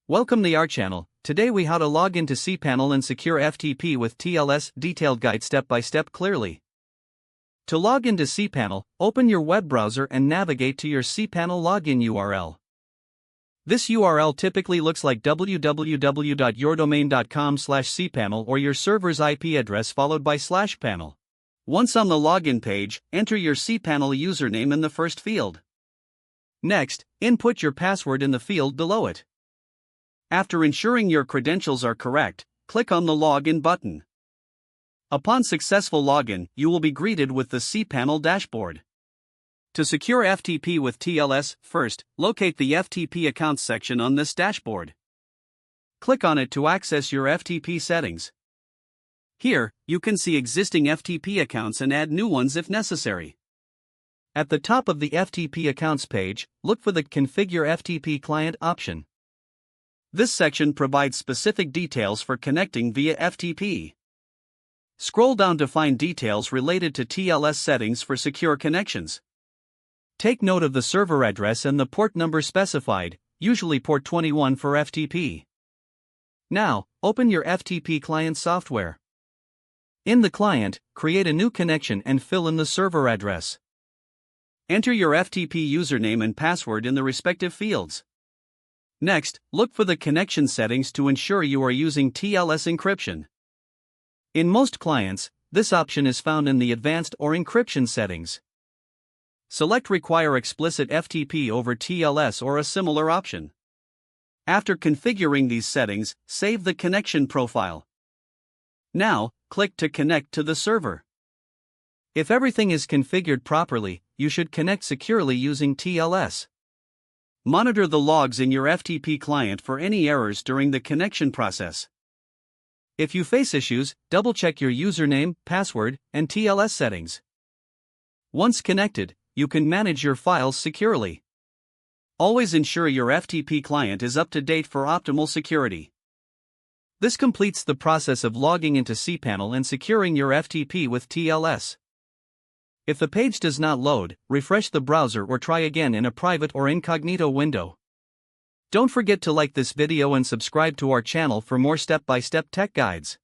Welcome to our channel. Today we how to log into cPanel and secure FTP with TLS detailed guide step by step clearly. To log into cPanel, open your web browser and navigate to your cPanel login URL. This URL typically looks like www.yourdomain.com/cpanel or your server's IP address followed by /panel. Once on the login page, enter your cPanel username in the first field. Next, input your password in the field below it. After ensuring your credentials are correct, click on the Login button. Upon successful login, you will be greeted with the cPanel dashboard. To secure FTP with TLS, first, locate the FTP Accounts section on this dashboard. Click on it to access your FTP settings. Here, you can see existing FTP accounts and add new ones if necessary. At the top of the FTP Accounts page, look for the Configure FTP Client option. This section provides specific details for connecting via FTP. Scroll down to find details related to TLS settings for secure connections. Take note of the server address and the port number specified, usually port 21 for FTP. Now, open your FTP client software. In the client, create a new connection and fill in the server address. Enter your FTP username and password in the respective fields. Next, look for the connection settings to ensure you are using TLS encryption. In most clients, this option is found in the Advanced or Encryption settings. Select Require Explicit FTP over TLS or a similar option. After configuring these settings, save the connection profile. Now, click to connect to the server. If everything is configured properly, you should connect securely using TLS. Monitor the logs in your FTP client for any errors during the connection process. If you face issues, double-check your username, password, and TLS settings. Once connected, you can manage your files securely. Always ensure your FTP client is up to date for optimal security. This completes the process of logging into cPanel and securing your FTP with TLS. If the page does not load, refresh the browser or try again in a private or incognito window. Don't forget to like this video and subscribe to our channel for more step-by-step tech guides.